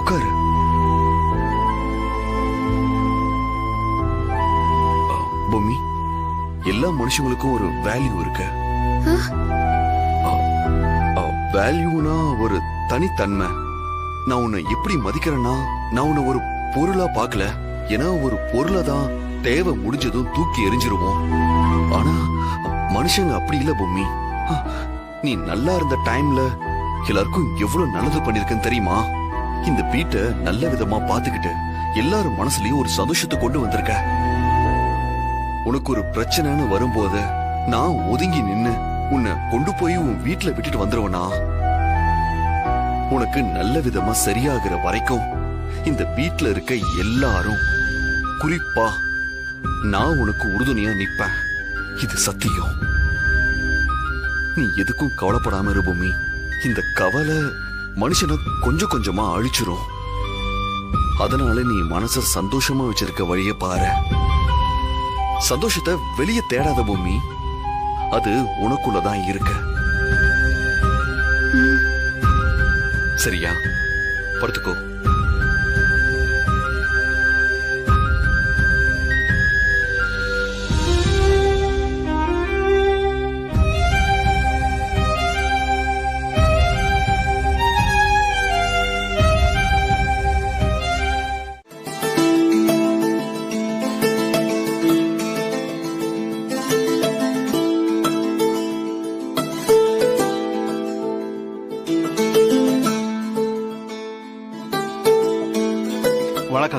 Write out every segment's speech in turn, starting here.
உட்காரு. பொம்மி, எல்லா மனுஷங்களுக்கும் ஒரு வேல்யூ இருக்கு. வேல்யூனா ஒரு தனித்தன்மை. நான் உன்னை எப்படி மதிக்கிறேன்னா, நான் உன்னை ஒரு பொருளா பார்க்கல. ஏன்னா ஒரு பொருளை தான் தேவை முடிஞ்சதும் தூக்கி எரிஞ்சிருவோம். ஆனா மனுஷங்க அப்படி இல்ல பொம்மி. நீ நல்லா இருந்த டைம்ல எல்லாருக்கும் எவ்வளவு நல்லது பண்ணிருக்கேன்னு தெரியுமா? இந்த வீட்டை நல்ல விதமா பாத்துக்கிட்டு எல்லாரும் மனசுலயும் ஒரு சந்தோஷத்தை கொண்டு வந்திருக்க. உனக்கு ஒரு பிரச்சனைன்னு வரும்போது நான் ஒதுங்கி நின்னு உன்னை கொண்டு போய் உன் வீட்டுல விட்டுட்டு வந்துருவனா? உனக்கு நல்ல விதமா சரியாகிற வரைக்கும் இந்த வீட்டுல இருக்க எல்லாரும், குறிப்பா நான் உனக்கு உறுதுணையா நிப்பேன். இது சத்தியம். நீ எதுக்கும் கவலைப்படாம இரு பூமி. இந்த கவலை மனுஷனை கொஞ்சம் கொஞ்சமா அழிச்சிரும். அதனால நீ மனச சந்தோஷமா வச்சிருக்க வழிய பாரு. சந்தோஷத்தை வெளியே தேடாத பூமி, அது உனக்குள்ளதான் இருக்கு. சரியா? படுத்துக்கோ.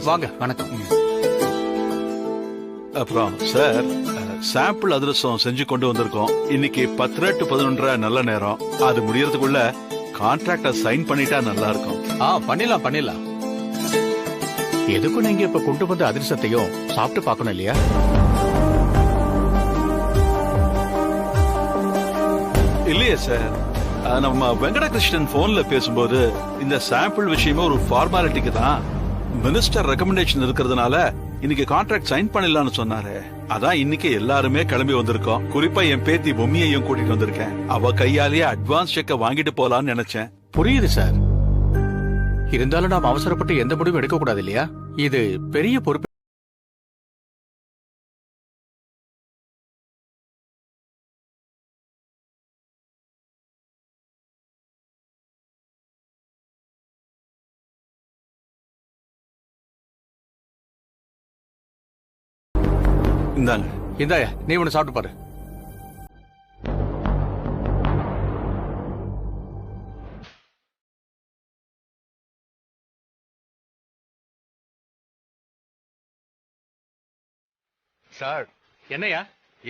வாங்க. வணக்கம். அப்புறம் சார், சாம்பிள் அதிரசம் செஞ்சு கொண்டு வந்திருக்கோம். இன்னைக்கு 10 to 11 நல்ல நேரம். அது முடியறதுக்குள்ள கான்ட்ராக்ட சைன் பண்ணிட்டா நல்லா இருக்கும். பண்ணிடலாம். எதுக்கும் நீங்க இப்ப கொண்டு வந்த அதிரசத்தையும் சாப்பிட்டு பார்க்கணும் இல்லையா? இல்லையே சார், நம்ம வெங்கடகிருஷ்ணன் போன்ல பேசும்போது இந்த சாம்பிள் விஷயமே ஒரு ஃபார்மாலிட்டிக்கு தான், மினிஸ்டர் ரெக்கமெண்டேஷன் இருக்கிறதுனால இன்னைக்கு கான்ட்ராக்ட் சைன் பண்ணிடலாம்னு சொன்னாரு. அதான் இன்னைக்கு எல்லாருமே கிளம்பி வந்திருக்கோம். குறிப்பா என் பேத்தி பொம்மியையும் கூட்டிட்டு வந்திருக்கேன். அவ கையாலேயே அட்வான்ஸ் செக்க வாங்கிட்டு போலான்னு நினைச்சேன். புரியுது சார். இருந்தாலும் நாம் அவசரப்பட்டு எந்த முடிவும் எடுக்க கூடாது இல்லையா? இது பெரிய பொறுப்பு. இந்தாயா, நீ ஒண்ணு சாப்பிட்டு பாரு. சார், என்னையா?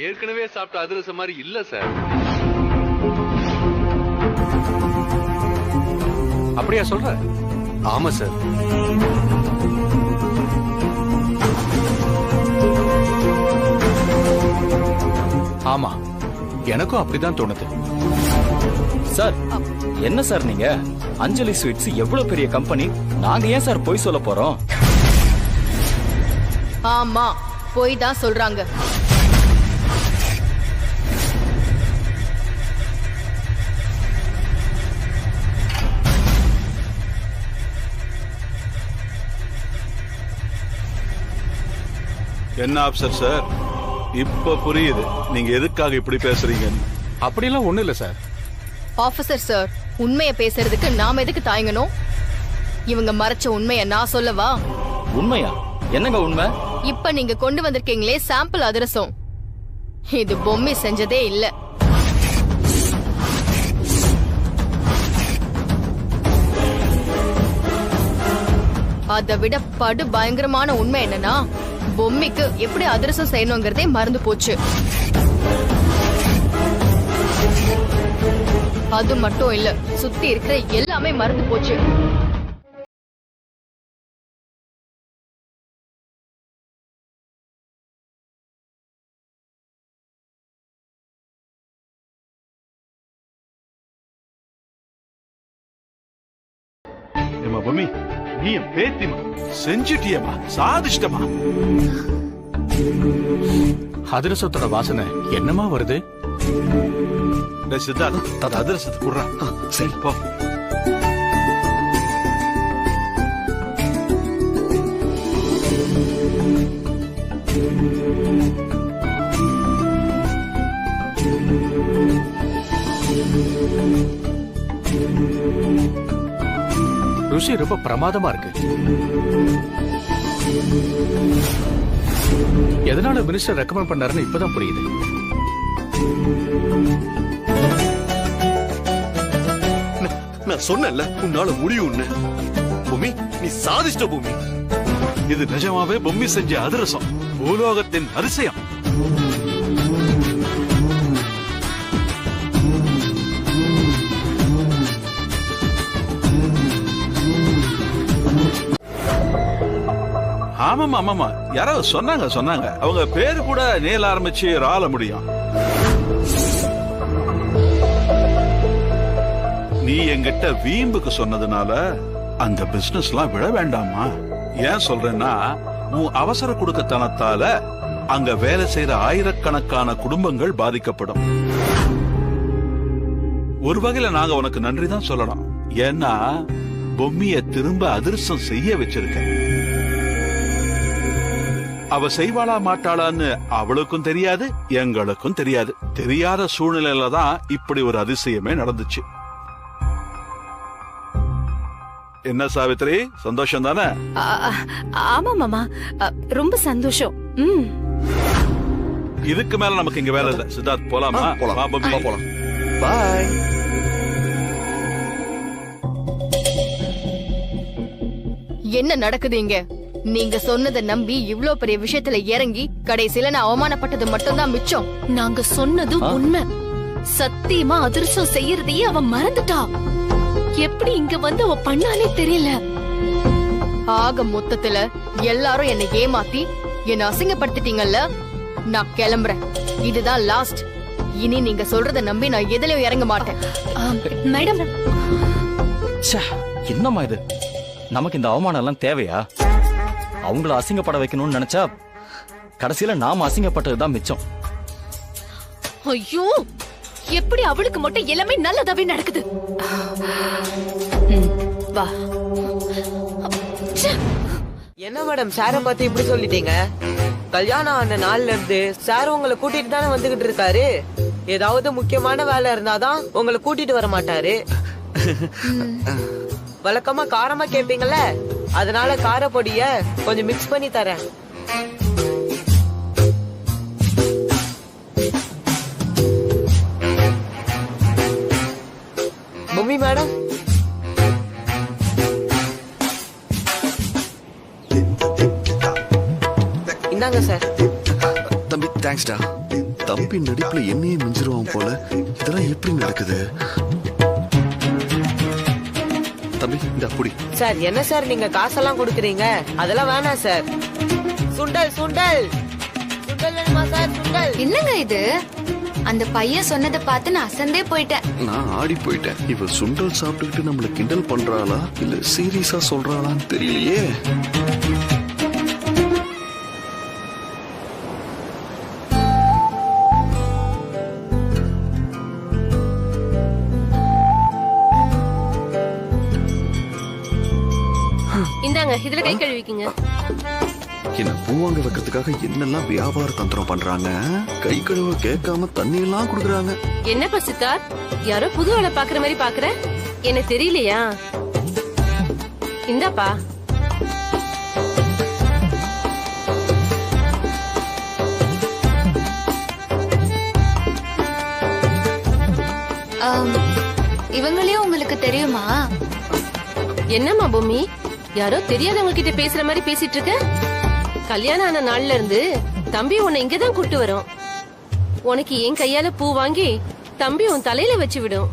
ஏற்கனவே சாப்பிட்ட அதிரசம் மாதிரி இல்ல சார். அப்படியா சொல்ற? ஆமா சார். ஆமா, எனக்கும் அப்படிதான் தோணுது. சார், என்ன சார் நீங்க? அஞ்சலி ஸ்வீட்ஸ் எவ்வளவு பெரிய கம்பெனி, நாங்க ஏன் சார் பொய் சொல்ல போறோம்? ஆமா, பொய் தான் சொல்றாங்க. என்ன ஆப்சர் சார், இப்ப புரியுது நீங்க எதுக்காக இப்படி பேசுறீங்க. அப்படிலாம் ஒண்ணு இல்ல சார். ஆபீசர் சார், உண்மைய பேசுறதுக்கு நாம எதுக்கு தாயங்கணும்? இவங்க மறைச்ச உண்மைய நான் சொல்லவா? உண்மையா? என்னங்க உண்மை? இப்ப நீங்க கொண்டு வந்திருக்கீங்களே சாம்பிள் அதிரசம், இது பொம்மை செஞ்சதே இல்ல. அதை விட படு பயங்கரமான உண்மை என்னன்னா, பொம்மைக்கு எப்படி அதிரசம் செய்யணுங்கிறதே மறந்து போச்சு. அது மட்டும் இல்ல, சுத்தி இருக்கிற எல்லாமே மறந்து போச்சு. பொம்மி, நீ என் பேத்திமா, செஞ்சுட்டியம்மா, சாதிச்சிட்டமா. அதிரசத்தோட வாசனை என்னமா வருது? சித்தார்த், அதிரசத்தை குடுறா. சரி போ. ருசி ரொம்ப பிரமாதமா இருக்கு. எதனால மினிஸ்டர் ரெக்கமெண்ட் பண்ணாருன்னு இப்பதான் புரியுது. நான் சொன்னேன்ல உன்னால முடியும்னு. பூமி நீ சாதிச்சிட்ட பூமி. இது நிஜமாவே பொம்மி செஞ்ச அதிரசம், பூலோகத்தின் அதிசயம். ஆமாமா ஆமாமா, யாராவது சொன்னாங்க. அவங்க பேரு கூட நேல ஆரம்பிச்சு ரால முடியும். நீ என்கிட்ட வீம்புக்கு சொன்னதுனால அந்த பிசினஸ்லாம் விட வேண்டாமா? ஏன் சொல்றேன்னா, உன் அவசர குடுக்கத்தனத்தால அங்க வேலை செய்யற ஆயிரக்கணக்கான குடும்பங்கள் பாதிக்கப்படும். ஒரு வகையில நாங்க உனக்கு நன்றி தான் சொல்லணும். ஏன்னா பொம்மிய திரும்ப அதிர்ஷ்டம் செய்ய வச்சிருக்க. அவ செய்வாளா மாட்டாளான்னு அவளுக்கும் தெரியாது, எங்களுக்கும் தெரியாது. தெரியாத சூழ்நிலையில தான் இப்படி ஒரு அதிசயமே நடந்துச்சு. என்ன சாவித்ரி, சந்தோஷம் தானே? ஆமா மாமா, ரொம்ப சந்தோஷம். இதுக்கு மேல நமக்கு இங்க வேலை இல்ல. சித்தார்த் போலாமா? போலாம். பாய். என்ன நடக்குது இங்க? நீங்க சொன்னதை நம்பி இவ்ளோ பெரிய விஷயத்துல இறங்கி கடைசியில நான் அவமானப்பட்டது மட்டும்தான் மிச்சம். நாங்க சொன்னது உண்மை. சத்தியமா அதிர்ஷ்டம் செய்யறதையே அவன் மறந்துட்டா. எப்படி இங்க வந்து அவ பண்ணானே தெரியல. ஆக மொத்தத்துல எல்லாரும் என்னை ஏமாத்தி என்ன அசிங்கப்படுத்திட்டீங்கல்ல. நான் கிளம்புறேன். இதுதான் லாஸ்ட். இனி நீங்க சொல்றத நம்பி நான் எதுலயும் இறங்க மாட்டேன். மேடம், என்னம்மா இது? நமக்கு இந்த அவமானம் எல்லாம் தேவையா? அவங்கள அசிங்கப்பட வைக்கணும்னு நினைச்சா கடைசியில நாம அசிங்கப்பட்டதுதான் மிச்சம். ஐயோ, எப்படி அவளுக்கு மட்டும் எல்லாமே நல்லதாவே நடக்குது? வா. என்ன மேடம் சாரை பார்த்து இப்படி சொல்லிட்டீங்க? கல்யாணம் ஆன நாள்ல இருந்து சார் உங்களை கூட்டிட்டு தானே வந்துகிட்டு இருக்காரு. ஏதாவது முக்கியமான வேலை இருந்தாதான் உங்களை கூட்டிட்டு வர மாட்டாரு. வழக்கமா காரமா கேப்பீங்கல்ல, அதனால காரப்பொடிய கொஞ்சம் மிக்ஸ் பண்ணி தரேன். மம்மி மேடம், இந்தாங்க சார். தம்பி தேங்க்ஸ்டா. தம்பி நடிப்புல என்னையே மிஞ்சிருவான் போல. இதெல்லாம் எப்படி நடக்குது? தம்பி இந்த புடி. சார் என்ன சார் நீங்க காசெல்லாம் கொடுக்குறீங்க? அதெல்லாம் வேணாம் சார். சுண்டல் சுண்டல் சுண்டல் வேணுமா சார்? சுண்டல். என்னங்க இது? அந்த பையன் சொன்னதை பார்த்து நான் அசந்தே போயிட்டேன். நான் ஆடி போயிட்டேன். இவ சுண்டல் சாப்பிட்டுக்கிட்டு நம்மள கிண்டல் பண்றாளா இல்ல சீரியஸா சொல்றாளான்னு தெரியலையே. இந்தாங்க, இதுல கை கழுவிக்குங்க. என்ன பூவாங்க வைக்கிறதுக்காக என்னெல்லாம் வியாபார தந்திரம் பண்றாங்க. கை கழுவ கேட்காம தண்ணி எல்லாம் குடுக்குறாங்க. என்னப்பா சித்தார்த், யாரோ புது ஆளை பாக்குற மாதிரி பாக்குற? என்ன தெரியலையா? இந்தாப்பா. இவங்களையும் உங்களுக்கு தெரியுமா? என்னம்மா பொம்மி, யாரோ தெரியாதவங்க கிட்ட பேசுற மாதிரி பேசிட்டு இருக்க? கல்யாணம் ஆன நாள்ல இருந்து தம்பி உன்னை இங்கதான் கூட்டு வரும். உனக்கு என் கையால பூ வாங்கி தம்பி உன் தலையில வச்சு விடும்.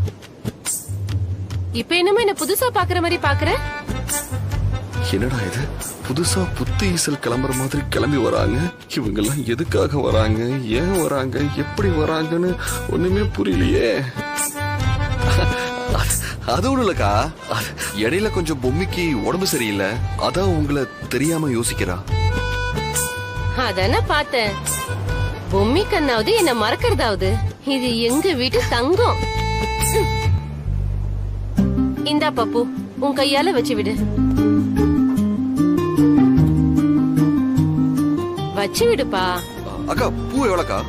இப்ப என்னமோ என்ன புதுசா பாக்குற மாதிரி பாக்குற? என்னடா இது? புதுசா புத்து ஈசல் கிளம்புற மாதிரி கிளம்பி வராங்க. இவங்க எல்லாம் எதுக்காக வராங்க, ஏன் வராங்க, எப்படி வராங்கன்னு ஒண்ணுமே புரியலையே. அது ஒண்ணு இல்லக்கா, இடையில கொஞ்சம் பொம்மிக்கு உடம்பு சரியில்லை, அதான் உங்களை தெரியாம யோசிக்கிறா. அதான பார்த்தேன். பொம்மி கண்ணாவது என்ன மறக்கிறதாவது. இது எங்க வீட்டு தங்கம். இந்தா பப்பு, உன் கையால வச்சு விடு. வச்சு விடுப்பா. அக்கா பூ எவ்வளோக்கா?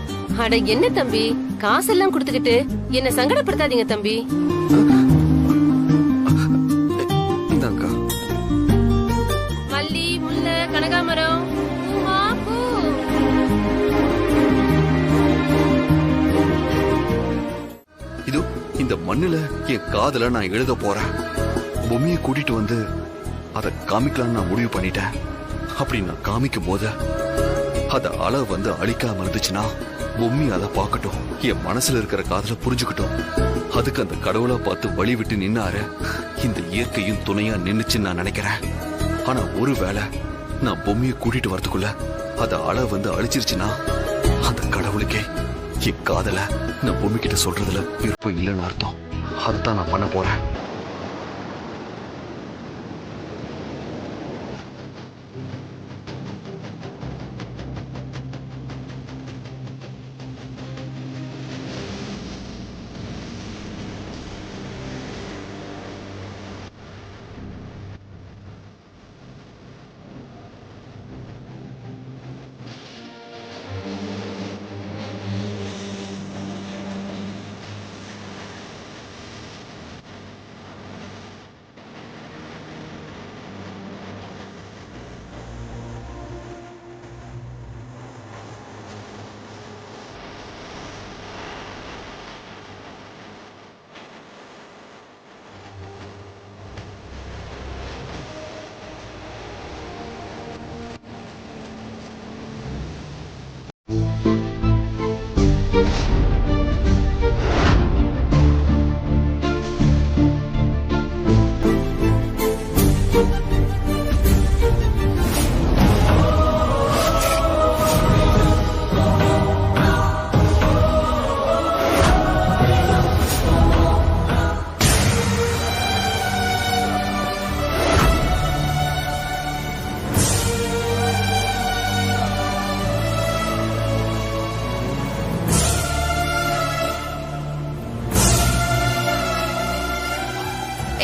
அட என்ன தம்பி, காசெல்லாம் கொடுத்துக்கிட்டு என்ன சங்கடப்படுத்தாதீங்க தம்பி. இந்தாங்கக்கா. இதோ இந்த மண்ணுல என் காதல நான் எழுத போறேன். பொம்மையை கூட்டிட்டு வந்து அதை காமிக்கலாம்னு நான் முடிவு பண்ணிட்டேன். அப்படி நான் காமிக்கும் போது அத அலை வந்து அழிக்காம இருந்துச்சுன்னா பொம்மி அதை பார்க்கட்டும், என் மனசுல இருக்கிற காதல புரிஞ்சுக்கட்டும். அதுக்கு அந்த கடவுளை பார்த்து வழி விட்டு நின்னாரு இந்த இயற்கையும் துணையா நின்னுச்சுன்னு நான் நினைக்கிறேன். ஆனா ஒருவேளை நான் பொம்மையை கூட்டிட்டு வரதுக்குள்ள அத அலை வந்து அழிச்சிருச்சுன்னா அந்த கடவுளுக்கே என் காதல நான் பொம்மி கிட்ட சொல்றதுல விருப்பம் இல்லைன்னு அர்த்தம். அதுதான் நான் பண்ண போறேன்.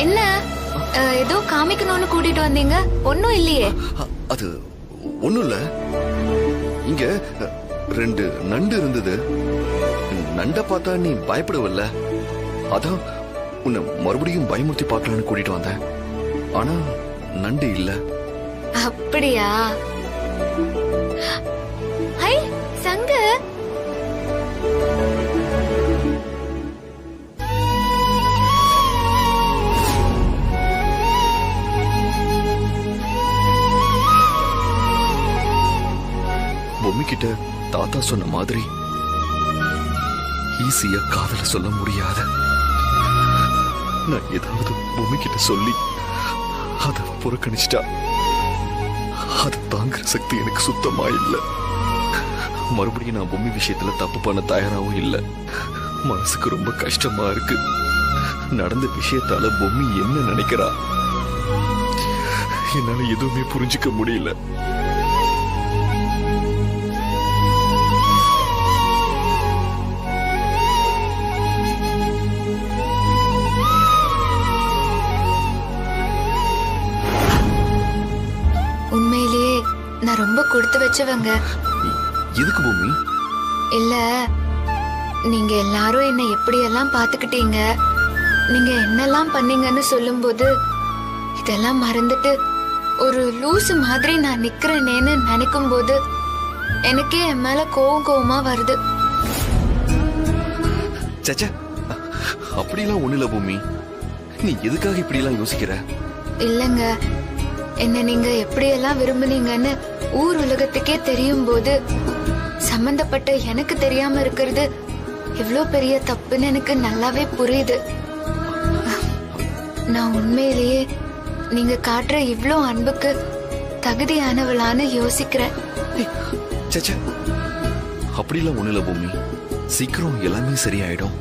என்ன ஏதோ காமிக்கணும்னு கூட்டிட்டு வந்தீங்க? ஒன்னும் இல்லையே. அது ஒண்ணும் இல்ல, இங்க 2 நண்டு இருந்தது. நண்ட பார்த்தா நீ பயப்படவில்ல, அதான் உன்னை மறுபடியும் பயமுறுத்தி பார்க்கலான்னு கூட்டிட்டு வந்தேன். ஆனா நண்டு இல்ல. அப்படியா? ஹை சங்கு, பொம்மி கிட்ட தாத்தா சொன்ன மாதிரி ஈஸியா காதல சொல்ல முடியாத. நான் ஏதாவது பொம்மி கிட்ட சொல்லி அத புறக்கணிச்சிட்டா அத தாங்குற சக்தி எனக்கு சுத்தமா இல்ல. மறுபடியும் நான் பொம்மி விஷயத்துல தப்பு பண்ண தயாராகவும் இல்ல. மனசுக்கு ரொம்ப கஷ்டமா இருக்கு. நடந்த விஷயத்தால பொம்மி என்ன நினைக்கிறா என்னால எதுவுமே புரிஞ்சுக்க முடியல. உண்மையிலேயே நான் ரொம்ப கொடுத்து வச்சவங்க. எதுக்கு பொம்மி? இல்ல, நீங்க எல்லாரும் என்ன எப்படியெல்லாம் பாத்துக்கிட்டீங்க, நீங்க என்னெல்லாம் பண்ணீங்கன்னு சொல்லும்போது இதெல்லாம் மறந்துட்டு ஒரு லூசு மாதிரி நான் நிக்கிறேனேன்னு நினைக்கும் போது எனக்கே என் மேல கோவமா வருது. சச்சா, அப்படிலாம் ஒண்ணு இல்ல பொம்மி. நீ எதுக்காக இப்படி எல்லாம் யோசிக்கிற? இல்லங்க, என்ன நீங்க எப்படியெல்லாம் விரும்புனீங்கன்னு ஊர் உலகத்துக்கே தெரியும் போது சம்பந்தப்பட்ட எனக்கு தெரியாம இருக்கிறது எவ்வளவு பெரிய தப்புன்னு எனக்கு நல்லாவே புரியுது. நான் உண்மையிலேயே நீங்க காட்டுற இவ்ளோ அன்புக்கு தகுதியானவளான்னு யோசிக்கிறேன். சச்சா, அப்படிலாம் ஒண்ணு இல்ல பொம்மி. சீக்கிரம் எல்லாமே சரியாயிடும்.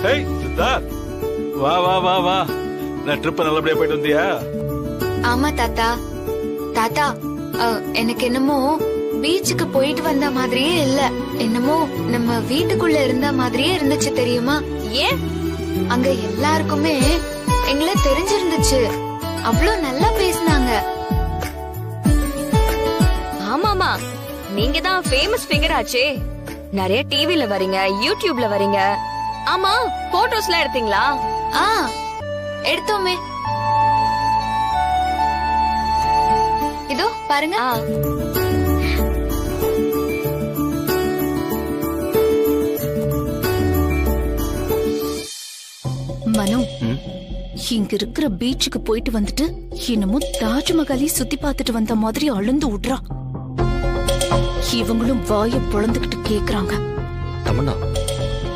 ஹேய் சித்தார்த், வா வா வா வா. நான் ட்ரிப் நல்லபடியா போயிட்டு வந்தியா? ஆமா தாத்தா. தாத்தா, எனக்கு என்னமோ பீச்சுக்கு போயிட்டு வந்த மாதிரியே இல்ல, என்னமோ நம்ம வீட்டுக்குள்ள இருந்த மாதிரியே இருந்துச்சு தெரியுமா? ஏன்? அங்க எல்லாருக்குமே எங்களை தெரிஞ்சிருந்துச்சு. அவ்வளோ நல்லா பேசினாங்க. ஆமாமா, நீங்க தான் ஃபேமஸ் ஃபிகர் ஆச்சே. நிறைய டிவில வரீங்க, யூடியூப்ல வரீங்க. ஆமா, போட்டோஸ்லாம் எடுத்தீங்களா? எடுத்தோமே. இதோ பாருங்க. இங்க இருக்கிற பீச்சுக்கு போயிட்டு வந்துட்டு என்னமோ தாஜ்மஹாலை சுத்தி பார்த்துட்டு வந்த மாதிரி அழுந்து விடுறா. இவங்களும் வாய பொழந்துகிட்டு கேக்குறாங்க. தமன்னா,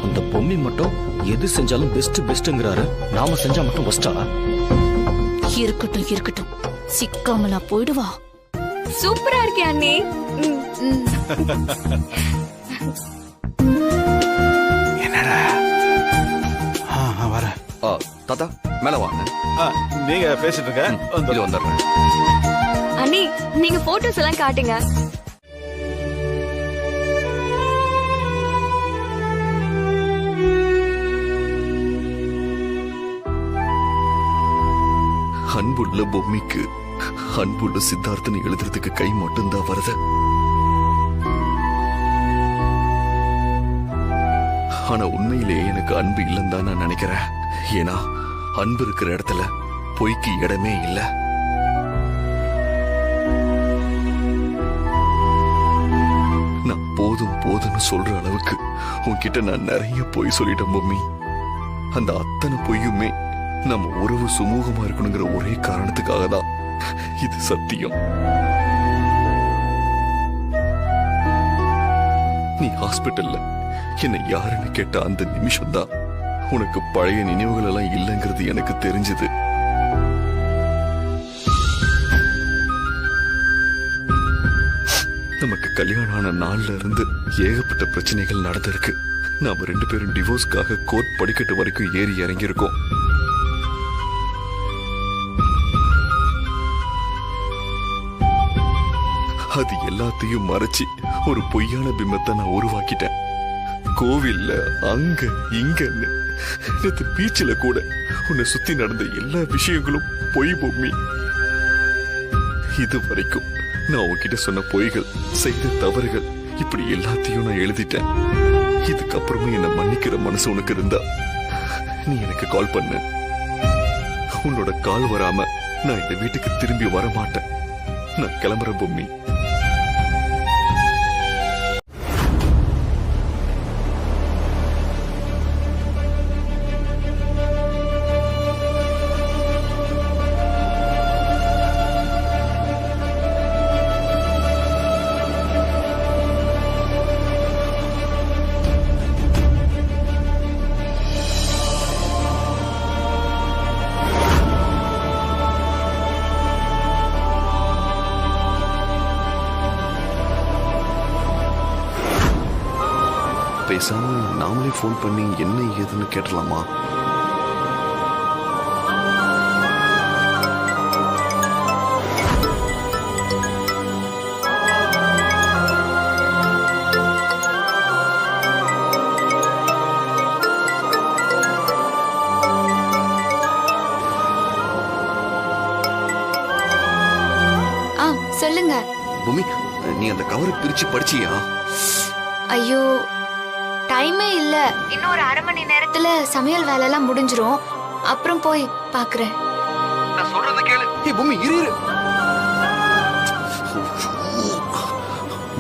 அந்த பொம்மி மட்டும் எது செஞ்சாலும் பெஸ்ட் பெஸ்ட்ங்கறாரு. நாம செஞ்சா மட்டும் பெஸ்டா? இருக்கட்டும் இருக்கட்டும், சிக்காமலா போயிடுவா. சூப்பரா இருக்கே அண்ணி. என்னடா வர தாத்தா மேல வாங்க. நீங்க பேசிட்டு இருக்க இது வந்துடுறேன். அண்ணி, நீங்க போட்டோஸ் எல்லாம் காட்டுங்க. அன்புள்ள பொம்மிக்கு அன்புள்ள சித்தார்த்தனை எழுதுறதுக்கு கை மட்டும்தான் வருது. ஆனா உண்மையிலேயே எனக்கு அன்பு இல்லைன்னு தான் நான் நினைக்கிறேன். ஏன்னா அன்பு இருக்கிற இடத்துல பொய்க்கு இடமே இல்லை. நான் போதும் போதும்னு சொல்ற அளவுக்கு உன்கிட்ட நான் நிறைய பொய் சொல்லிட்டேன் பொம்மி. அந்த அத்தனை பொய்யுமே நம்ம உறவு சுமூகமா இருக்கணுங்கிற ஒரே காரணத்துக்காக தான். இது சத்தியம். நீ ஹாஸ்பிட்டல்ல என்னை யாருன்னு கேட்ட அந்த நிமிஷம் தான் உனக்கு பழைய நினைவுகள் எல்லாம் இல்லைங்கிறது எனக்கு தெரிஞ்சது. நமக்கு கல்யாணம் ஆன நாள்ல இருந்து ஏகப்பட்ட பிரச்சனைகள் நடந்திருக்கு. நாம 2 பேரும் டிவோர்ஸ்க்காக கோர்ட் படிக்கட்டு வரைக்கும் ஏறி இறங்கி இருக்கோம். அது எல்லாத்தையும் மறைச்சி ஒரு பொய்யான பிம்பத்தை நான் உருவாக்கிட்டேன். கோவில்ல அங்க இங்கன்னு நேத்து பீச்சில கூட உன்னை சுத்தி நடந்த எல்லா விஷயங்களும் பொய் பொம்மி. இது வரைக்கும் நான் உன்கிட்ட சொன்ன பொய்கள், செய்த தவறுகள், இப்படி எல்லாத்தையும் நான் எழுதிட்டேன். இதுக்கப்புறமும் என்னை மன்னிக்கிற மனசு உனக்கு இருந்தா நீ எனக்கு கால் பண்ணு. உன்னோட கால் வராம நான் இந்த வீட்டுக்கு திரும்பி வர மாட்டேன். நான் கிளம்புறேன் பொம்மி. பேசாம நாமளே போன் பண்ணி என்ன ஏதுன்னு கேட்டலாமா? சொல்லுங்க. பூமி, நீ அந்த கவரை பிரிச்சு படிச்சியா? ஐயோ, டைமே இல்ல. இன்னும் ஒரு 1/2 மணி நேரத்துல சமையல் வேலை எல்லாம் முடிஞ்சிரும். அப்புறம் போய் பாக்குறேன். நான் சொல்றத கேளு. ஏய் பூமி, இரு.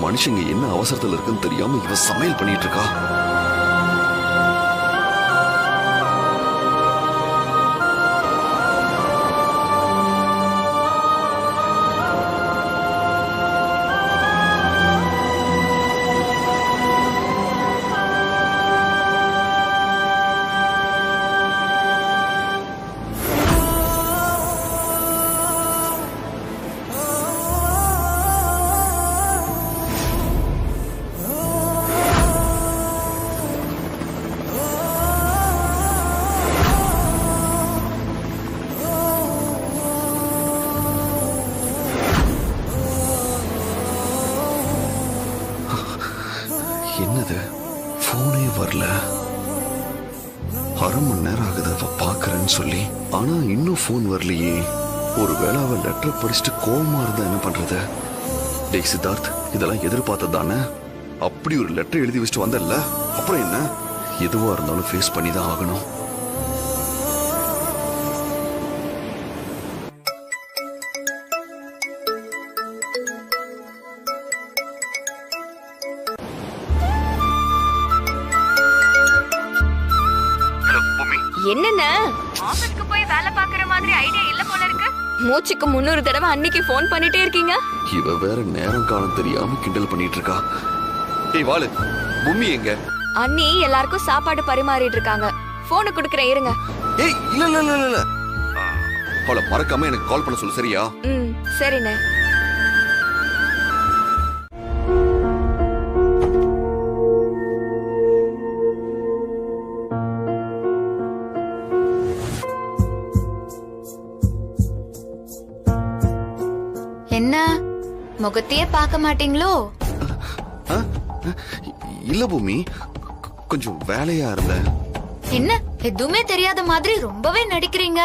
மனுஷங்க என்ன அவசரத்துல இருக்குன்னு தெரியாம இவ சமையல் பண்ணிட்டு இருக்கா. என்னது, போனே வரல. 1/2 மணி நேரம் ஆகுது அவ பாக்குறேன்னு சொல்லி. ஆனா இன்னும் போன் வரலையே. ஒருவேளை அவ லெட்டர் படிச்சுட்டு கோவமா இருந்தா என்ன பண்றது? டேய் சித்தார்த், இதெல்லாம் எதிர்பார்த்ததானே? அப்படி ஒரு லெட்டர் எழுதி வச்சுட்டு வந்தல்ல, அப்புறம் என்ன? எதுவா இருந்தாலும் ஃபேஸ் பண்ணி தான் ஆகணும். என்னென்ன ஆபீஸ்க்கு போய் வேலை பாக்குற மாதிரி ஐடியா இல்ல போல இருக்கு. மூச்சுக்கு 300 தடவை அன்னைக்கு போன் பண்ணிட்டே இருக்கீங்க. இவ வேற நேரம் காலம் தெரியாம கிண்டல் பண்ணிட்டு இருக்கா. ஏய் வாளு, பூமி எங்க? அண்ணி எல்லாருக்கும் சாப்பாடு பரிமாறிட்டு இருக்காங்க. போனை குடுக்கறேன் இருங்க. ஏய் இல்ல இல்ல இல்ல இல்ல, அவளை மறக்காம எனக்கு கால் பண்ண சொல்லு, சரியா? சரிண்ணே. என்ன முகத்தையே பார்க்க மாட்டீங்களோ? இல்ல பூமி, கொஞ்சம் வேலையா இருந்த. என்ன எதுவுமே தெரியாத மாதிரி ரொம்பவே நடிக்கிறீங்க.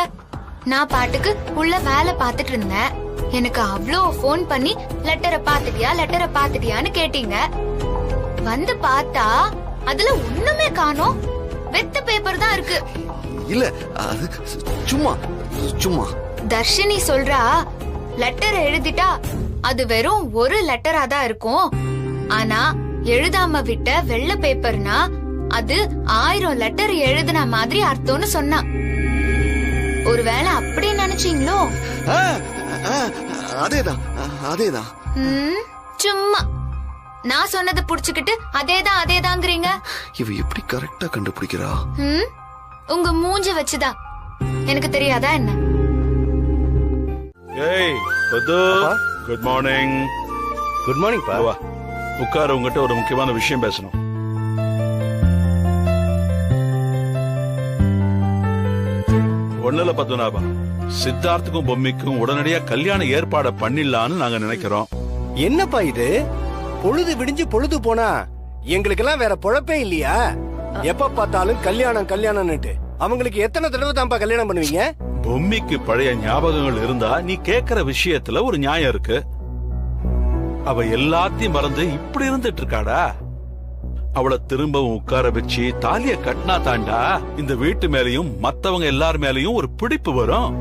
நான் பாட்டுக்கு உள்ள வேலை பார்த்துட்டு இருந்தேன். எனக்கு அவ்வளோ போன் பண்ணி லெட்டரை பாத்துட்டியான்னு கேட்டீங்க. வந்து பார்த்தா அதுல ஒண்ணுமே காணோம். வெத்த பேப்பர் தான் இருக்கு. இல்ல அது சும்மா சும்மா. தர்ஷினி சொல்றா, லெட்டர் எழுதிட்டா அது வெறும் ஒரு லெட்டரா தான் இருக்கும். ஆனா எழுதாம விட்ட வெள்ளை பேப்பர்னா அது 1000 லெட்டர் எழுதுன மாதிரி அர்த்தம்னு சொன்னா. ஒருவேளை அப்படி நினைச்சீங்களோ? அதேதான் அதேதான். சும்மா நான் சொன்னதை புடிச்சுக்கிட்டு அதேதாங்கிறீங்க. இவ எப்படி கரெக்டா கண்டுபிடிக்கிறா? உங்க மூஞ்ச வச்சுதான். எனக்கு தெரியாதா என்ன? ஏய் பது, குட் மார்னிங். குட் மார்னிங் பா. வா உட்கார, உங்ககிட்ட ஒரு முக்கியமான விஷயம் பேசணும். ஒண்ணுல பத்மநாபா, சித்தார்த்துக்கும் பொம்மிக்கும் உடனடியா கல்யாண ஏற்பாட பண்ணிடலான்னு நாங்க நினைக்கிறோம். என்னப்பா இது? பொழுது விடிஞ்சு பொழுது போனா எங்களுக்கெல்லாம் வேற பொழப்பே இல்லையா? எப்ப பார்த்தாலும் கல்யாணம் கல்யாணம்னுட்டு அவங்களுக்கு எத்தனை தடவை தான்ப்பா கல்யாணம் பண்ணுவீங்க? பொம்மிக்கு பழைய ஞாபகங்கள் இருந்தா நீ கேக்குற விஷயத்துல ஒரு நியாயம் இருக்கு. அவ எல்லாத்தையும் மறந்து இப்படி இருந்துட்டு இருக்காடா. அவளை திரும்பவும் உட்கார வச்சு தாலிய கட்டினா தாண்டா இந்த வீட்டு மேலயும் மத்தவங்க எல்லார் மேலயும் ஒரு பிடிப்பு வரும்.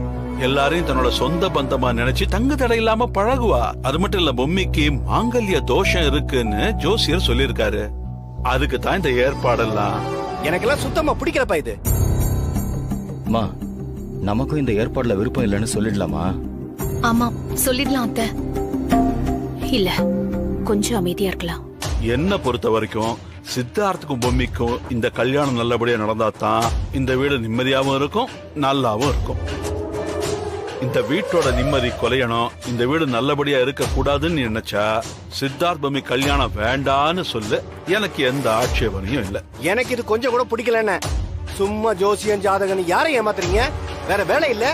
எல்லாரையும் தன்னோட சொந்த பந்தமா நினைச்சு தங்கு தடை இல்லாம பழகுவா. அது மட்டும் இல்ல, பொம்மிக்கு மாங்கல்ய தோஷம் இருக்குன்னு ஜோசியர் சொல்லிருக்காரு. அதுக்கு தான் இந்த ஏற்பாடெல்லாம். எனக்கெல்லாம் சுத்தமா பிடிக்கலப்பா இது. அம்மா, நமக்கும் இந்த ஏற்பாடுல விருப்பம் இல்லைன்னு சொல்லிடலாமா? ஆமா சொல்லிடலாம் அத்தை. இல்ல கொஞ்சம் அமைதியா இருக்கலாம். என்ன பொறுத்த வரைக்கும் சித்தார்த்துக்கும் பொம்மிக்கும் இந்த கல்யாணம் நல்லபடியா நடந்தாதான் இந்த வீடு நிம்மதியாவும் இருக்கும், நல்லாவும் இருக்கும். இந்த வீட்டோட நிம்மதி குலையணும், இந்த வீடு நல்லபடியா இருக்க கூடாதுன்னு நினைச்சா சித்தார்த் பொம்மி கல்யாணம் வேண்டான்னு சொல்லு. எனக்கு எந்த ஆட்சேபனையும் இல்ல. எனக்கு இது கொஞ்சம் கூட பிடிக்கலன்னு சும்மா ஜோசியம் ஜாதகன் யாரை ஏமாத்துறீங்க? வேற வேலை இல்ல.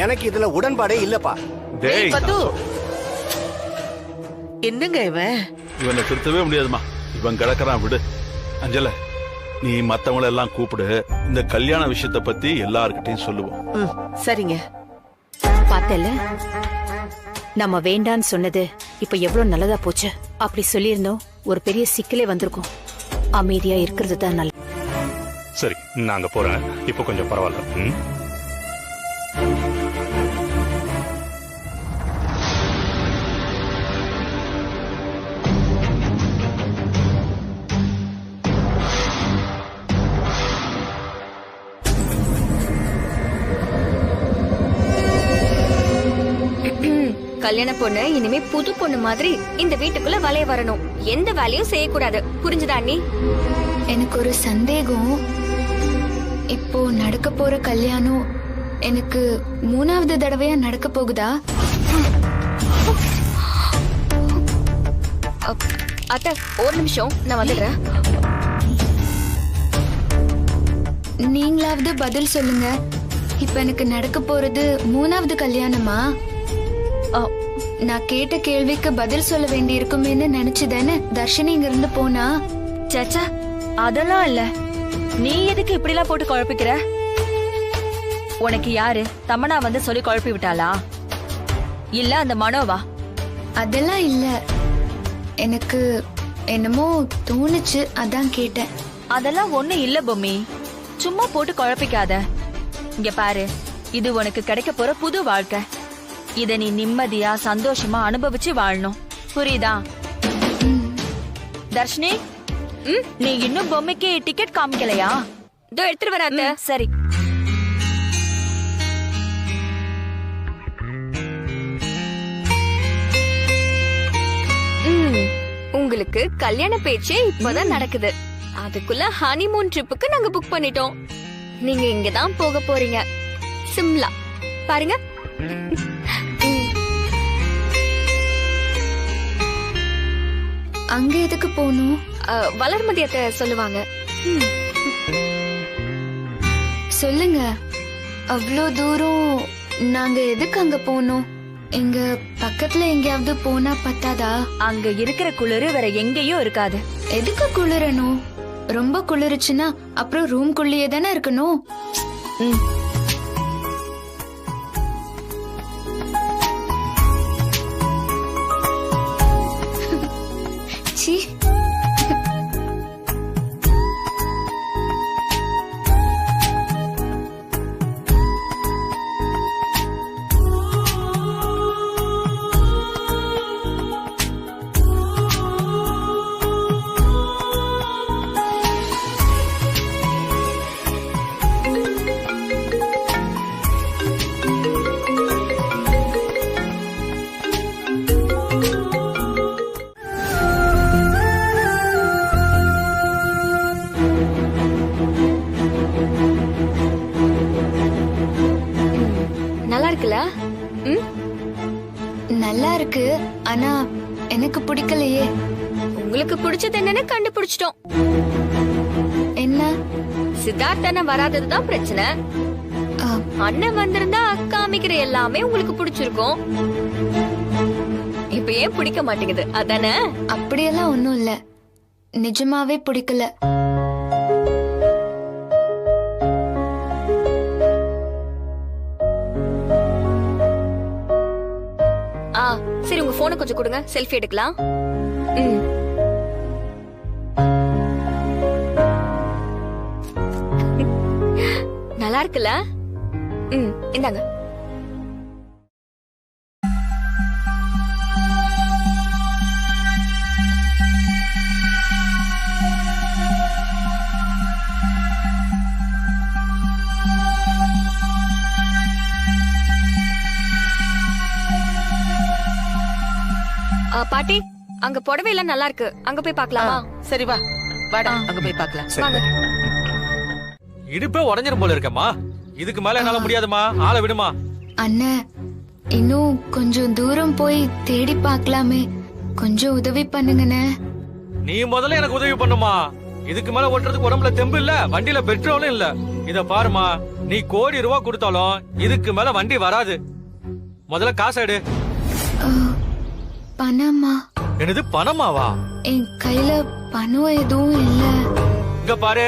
எனக்கு இதுல உடன்பாடே இல்லப்பா. என்னங்க இவனை திருத்தவே முடியாதுமா. இவன் கிடக்குறான், விடு. அஞ்சல, நீ மத்தவங்களை எல்லாம் கூப்பிடு. இந்த கல்யாண விஷயத்த பத்தி எல்லார்கிட்டையும் சொல்லுவோம். சரிங்க. பார்த்தல, நம்ம வேண்டான்னு சொன்னது இப்ப எவ்வளவு நல்லதா போச்சு. அப்படி சொல்லியிருந்தோம் ஒரு பெரிய சிக்கலே வந்திருக்கும். அமைதியா இருக்கிறது தான் நல்லது. சரி, நாங்க போறேன். இப்ப கொஞ்சம் பரவாயில்ல. கல்யாண பொண்ணு இனிமே புது பொண்ணு மாதிரி இந்த வீட்டுக்குள்ள வளைய வரணும். எந்த வேலையும் செய்யக்கூடாது. புரிஞ்சுதா அண்ணி? எனக்கு ஒரு சந்தேகம். இப்போ நடக்க போற கல்யாணம் எனக்கு 3வது தடவையா நடக்க போகுதா? அத்தை ஒரு நிமிஷம், நான் வந்துடுறேன். நீங்களாவது பதில் சொல்லுங்க. இப்ப எனக்கு நடக்க போறது 3வது கல்யாணமா? நான் கேட்ட கேள்விக்கு பதில் சொல்ல வேண்டி இருக்குமேன்னு நினைச்சுதானே தர்ஷினி இங்க இருந்து போனா. சச்சா, அதெல்லாம் இல்ல. நீ எதுக்கு இப்படி எல்லாம் போட்டு குழப்பிக்கிற? உனக்கு யாரு தமனா வந்து சொல்லி குழப்பி விட்டாளா? இல்ல அந்த மனோவா? அதெல்லாம் இல்ல, எனக்கு என்னமோ தோணுச்சு, அதான் கேட்டேன். அதெல்லாம் ஒண்ணு இல்ல பொம்மி, சும்மா போட்டு குழப்பிக்காத. இங்க பாரு, இது உனக்கு கிடைக்க போற புது வாழ்க்கை. இத நீ நிம்மதியா சந்தோஷமா அனுபவிச்சு வாழணும். புரியுதா? தர்ஷினி, நீ இன்னும் பொம்மைக்கு டிக்கெட் காமிக்கலையா? இதோ எடுத்துட்டு வராத. சரி. உங்களுக்கு கல்யாண பேச்சே இப்பதான் நடக்குது. அதுக்குள்ள ஹனிமூன் ட்ரிப்புக்கு நாங்க புக் பண்ணிட்டோம். நீங்க இங்கதான் போக போறீங்க, சிம்லா. பாருங்க. அங்க எதுக்கு போகணும்? வளர்மதியத்தை சொல்லுவாங்க. சொல்லுங்க. அவ்வளோ தூரம் நாங்க எதுக்கு அங்க போகணும்? இங்க பக்கத்துல எங்கேயாவது போனா பத்தாதா? அங்க இருக்கிற குளிரு வேற எங்கேயும் இருக்காது. எதுக்கு குளிரணும்? ரொம்ப குளிருச்சுன்னா அப்புறம் ரூம்குள்ளேயே தானே இருக்கணும். சி. நல்லா இருக்கு, ஆனா எனக்கு பிடிக்கலையே. உங்களுக்கு பிடிச்சது என்னன்னு கண்டுபிடிச்சிட்டோம். என்ன? சித்தார்த் அண்ணன் வராததுதான் பிரச்சனை. அண்ணன் வந்திருந்தா காமிக்கிற எல்லாமே உங்களுக்கு பிடிச்சிருக்கும். இப்ப ஏன் பிடிக்க மாட்டேங்குது அதானே? அப்படியெல்லாம் ஒண்ணும் இல்ல, நிஜமாவே பிடிக்கல. சரி, உங்க போனை கொஞ்சம் கொடுங்க, செல்ஃபி எடுக்கலாம். நல்லா இருக்குல்ல? இந்தாங்க. பாட்டி, அங்க புடவை எல்லாம் நல்லா இருக்கு, அங்க போய் பாக்கலாமா? சரி வா, வாடா அங்க போய் பாக்கலாம். வாங்க. இடுப்பே உடஞ்சிரும் போல இருக்கேம்மா. இதுக்கு மேல என்னால முடியாதுமா, ஆளை விடுமா. அண்ணே, இன்னும் கொஞ்சம் தூரம் போய் தேடி பார்க்கலாமே, கொஞ்சம் உதவி பண்ணுங்கண்ணே. நீ முதல்ல எனக்கு உதவி பண்ணுமா. இதுக்கு மேல ஓட்டுறதுக்கு உடம்புல தெம்பு இல்ல, வண்டியில பெட்ரோலும் இல்ல. இத பாருமா, நீ கோடி ரூபாய் கொடுத்தாலும் இதுக்கு மேல வண்டி வராது. முதல்ல காசு எடு. பணமா? என்னது பணமாவா? என் கையில பணம் எதுவும் இல்ல. இங்க பாரு,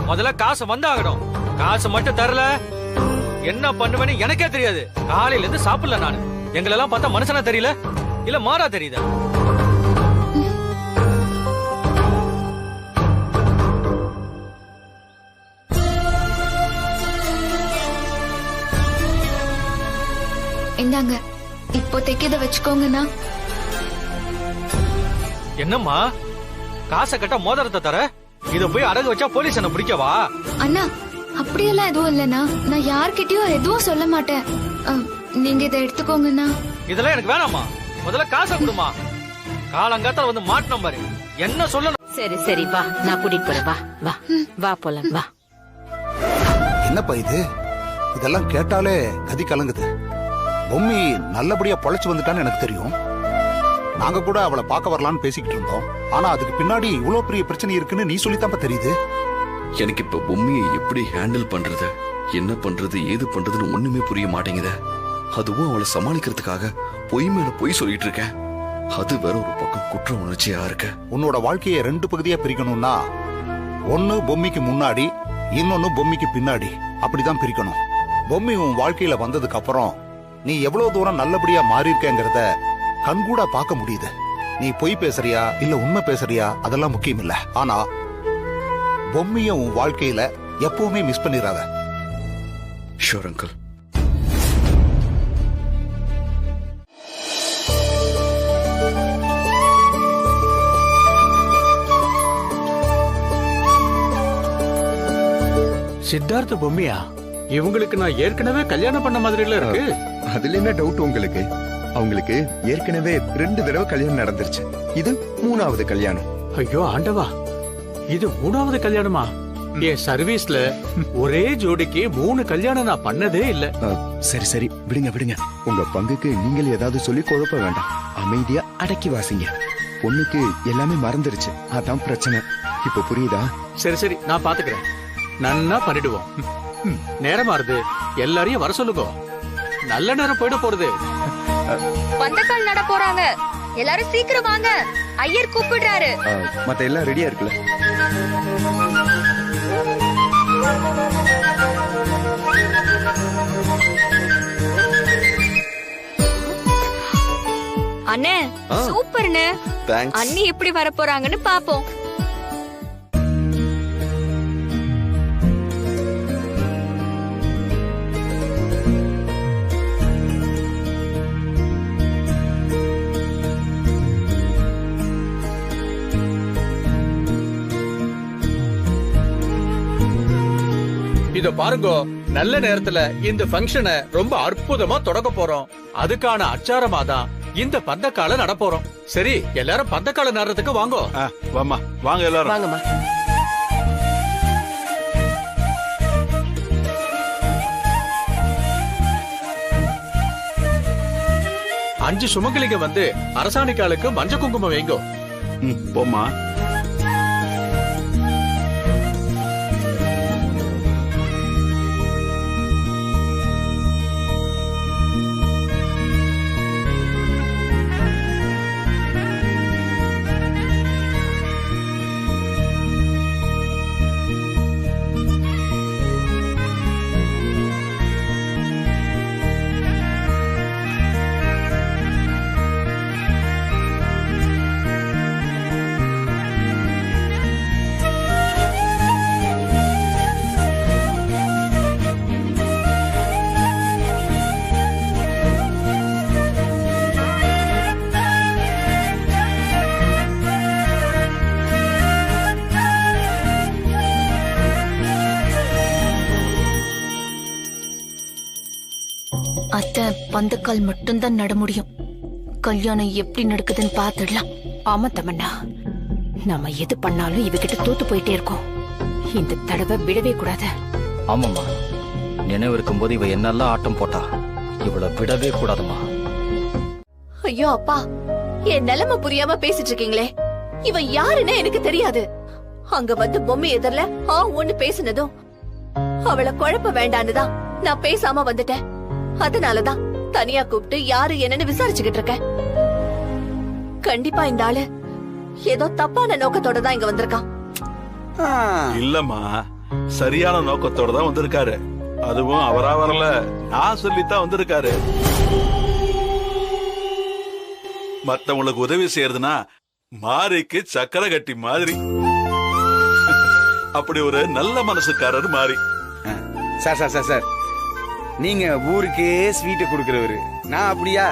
முதல்ல காசு வந்தாகணும். காசு மட்டும் தரல என்ன பண்ணுவேன்னு எனக்கே தெரியாது. காலையில இருந்து சாப்பிடல நானு. எங்களெல்லாம் பார்த்தா மனுஷனா தெரியல, இல்ல மாறா தெரியுதா? இந்தாங்க, இப்போதைக்கு இதை வச்சுக்கோங்கண்ணா. என்னம்மா, காசை கட்ட மோதிரத்தை தர, இத போய் அடகு வச்சா போலீஸ் என்ன பிடிக்கவா? அண்ணா, அப்படியெல்லாம் எதுவும் இல்லைண்ணா. நான் யார்கிட்டயும் எதுவும் சொல்ல மாட்டேன். நீங்க இதை எடுத்துக்கோங்கண்ணா. இதெல்லாம் எனக்கு வேணாமா. முதல்ல காசை கொடுமா. காலங்காத்தால வந்து மாட்டணும் பாரு. என்ன சொல்லணும்? சரி சரி வா, நான் கூட்டிட்டு போறேன். வா வா வா போலாம் வா. என்னப்பா இது? இதெல்லாம் கேட்டாலே கதி கலங்குது. பொம்மி நல்லபடியா பொழைச்சு வந்துட்டான்னு எனக்கு தெரியும். நாங்க கூட அவளை பார்க்க வரலான்னு பேசிக்கிட்டு இருந்தோம். ஆனா அதுக்கு பின்னாடி இவ்வளவு பெரிய பிரச்சனை இருக்குன்னு நீ சொல்லித்தான்ப்பா தெரியுது. எனக்கு இப்ப பொம்மியை எப்படி ஹேண்டில் பண்றது, என்ன பண்றது, ஏது பண்றதுன்னு ஒண்ணுமே புரிய மாட்டேங்குது. அதுவும் அவளை சமாளிக்கிறதுக்காக பொய் மேல பொய் சொல்லிட்டு இருக்கேன். அது வேற ஒரு பக்கம் குற்ற உணர்ச்சியா இருக்கு. உன்னோட வாழ்க்கையை 2 பகுதியா பிரிக்கணும்னா, ஒன்னு பொம்மிக்கு முன்னாடி, இன்னொன்னு பொம்மிக்கு பின்னாடி. அப்படிதான் பிரிக்கணும். பொம்மி உன் வாழ்க்கையில வந்ததுக்கு அப்புறம் நீ எவ்வளவு தூரம் நல்லபடியா மாறி இருக்கேங்கிறத கண்கூடா பார்க்க முடியுது. நீ பொய் பேசுறியா இல்ல உண்மை பேசுறியா அதெல்லாம் முக்கியம் இல்ல. ஆனா பொம்மிய உன் வாழ்க்கையில எப்பவுமே மிஸ் பண்ணிராத. Sure uncle. சித்தார்த்த பொம்மையா? இவங்களுக்கு நான் ஏற்கனவே கல்யாணம் பண்ண மாதிரில இருக்கு. அதுல என்ன டவுட் உங்களுக்கு? அவங்களுக்கு ஏற்கனவே 2 தடவை கல்யாணம் நடந்துருச்சு. இது 3வது கல்யாணம். ஐயோ ஆண்டவா, இது 3வது கல்யாணமா? என் சர்வீஸ்ல ஒரே ஜோடிக்கு 3 கல்யாணம் நான் பண்ணதே இல்ல. சரி சரி, விடுங்க விடுங்க. உங்க பங்குக்கு நீங்கள் ஏதாவது சொல்லி குழப்ப வேண்டாம். அமைதியா அடக்கி வாசிங்க. பொண்ணுக்கு எல்லாமே மறந்துருச்சு, அதான் பிரச்சனை. இப்ப புரியுதா? சரி சரி, நான் பாத்துக்கிறேன். நன்னா பண்ணிடுவோம். நேரமா இருக்கு, எல்லாரையும் வர சொல்லுங்க. நல்ல நேரம் போயிட போறது. பந்தக்கால் நட போறாங்க, எல்லாரும் சீக்கிரம் வாங்க, ஐயர் கூப்பிடுறாரு. மத்த எல்லாம் ரெடியா இருக்குல்ல? அண்ணே சூப்பர்ண்ணே. அண்ணி எப்படி வர போறாங்கன்னு பாப்போம். இத பாருங்க, நல்ல நேரத்துல இந்த ஃபங்க்ஷனை ரொம்ப அற்புதமா தொடங்க போறோம். அதுக்கான அச்சாரமா தான் இந்த பந்தக்கால நட போறோம். சரி, எல்லாரும் பந்தக்கால நடுறதுக்கு வாங்க. வாமா, வாங்க எல்லாரும். வாங்கம்மா. அஞ்சு சுமங்கலிங்க வந்து அரசாணிக்காலுக்கு மஞ்ச குங்குமம் வைங்கோ. போமா. அத்தை, பந்தக்கால் மட்டும்தான் நட முடியும். கல்யாணம் எப்படி நடக்குதுன்னு பாத்துடலாம். ஆமா தமன்னா, நாம எது பண்ணாலும் இவகிட்ட தோத்து போயிட்டே இருக்கோம். இந்த தடவை விடவே கூடாது. ஆமாம்மா, நினைவு இருக்கும் போது இவ என்னெல்லாம் ஆட்டம் போட்டா, இவளை விடவே கூடாதுமா. ஐயோ அப்பா, என் நிலைமை புரியாம பேசிட்டு இருக்கீங்களே. இவன் யாருன்னு எனக்கு தெரியாது. அங்க வந்து பொம்மை எதிரில ஒண்ணு பேசினதும் அவளை குழப்ப வேண்டான்னுதான் நான் பேசாம வந்துட்டேன். அதனாலதான் தனியா கூப்பிட்டு யாரு என்னன்னு விசாரிச்சுக்கிட்டு இருக்கேன். கண்டிப்பா இந்த ஆளு ஏதோ தப்பான நோக்கத்தோட தான் இங்க வந்திருக்கான். இல்லம்மா, சரியான நோக்கத்தோட தான் வந்திருக்காரு. அதுவும் அவரா வரல, நான் சொல்லித்தான் வந்திருக்காரு. மத்தவங்களுக்கு உதவி செய்யறதுனா மாரிக்கு சக்கரை கட்டி மாதிரி. அப்படி ஒரு நல்ல மனசுக்காரர் மாறி. சார் சார் சார் சார், நீங்க ஊருக்கே ஸ்வீட்டை கொடுக்கறவரு. நான் அப்படியா?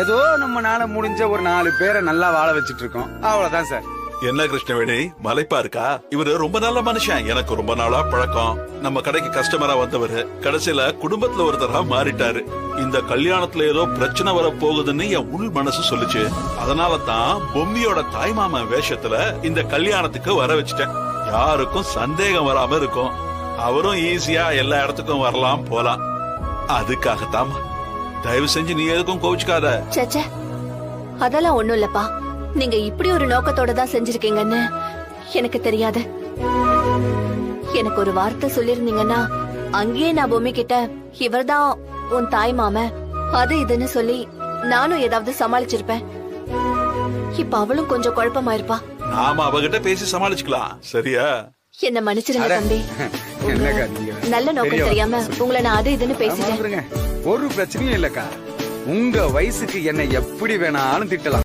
ஏதோ நம்மனால முடிஞ்ச ஒரு 4 பேரை நல்லா வாழ வச்சிட்டு இருக்கோம், அவ்வளவுதான் சார். என்ன கிருஷ்ணவேணி, மலைப்பா இருக்கா? இவரு ரொம்ப நல்ல மனுஷன், எனக்கு ரொம்ப நாளா பழக்கம். நம்ம கடைக்கு கஸ்டமரா வந்தவரு கடைசியில குடும்பத்துல ஒருத்தரா மாறிட்டாரு. இந்த கல்யாணத்துல ஏதோ பிரச்சனை வர போகுதுன்னு என் உள் மனசு சொல்லுச்சு. அதனால தான் பொம்மியோட தாய்மாமன் வேஷத்துல இந்த கல்யாணத்துக்கு வர வச்சுட்டேன். யாருக்கும் சந்தேகம் வராம இருக்கும். அவரும் ஈஸியா எல்லா இடத்துக்கும் வரலாம் போலாம். அதுக்காகத்தான். தயவு செஞ்சு நீ எதுக்கும் கோவிச்சுக்காத. சச்சா, அதெல்லாம் ஒண்ணும் இல்லப்பா. நீங்க இப்படி ஒரு நோக்கத்தோட தான் செஞ்சிருக்கீங்கன்னு எனக்கு தெரியாது. எனக்கு ஒரு வார்த்தை சொல்லிருந்தீங்கன்னா அங்கேயே நான் பொம்மை கிட்ட இவர்தான் உன் தாய் மாம அது இதுன்னு சொல்லி நானும் ஏதாவது சமாளிச்சிருப்பேன். இப்ப அவளும் கொஞ்சம் குழப்பமா இருப்பா. நாம அவகிட்ட பேசி சமாளிச்சுக்கலாம், சரியா? என்ன மன்னிச்சிருங்க தம்பி. நல்ல நோக்கம் தெரியாம உங்களை நான் அது இதுன்னு பேசிட்டேன். ஒரு பிரச்சனையும் இல்லக்கா. உங்க வயசுக்கு என்ன எப்படி வேணாலும் திட்டலாம்.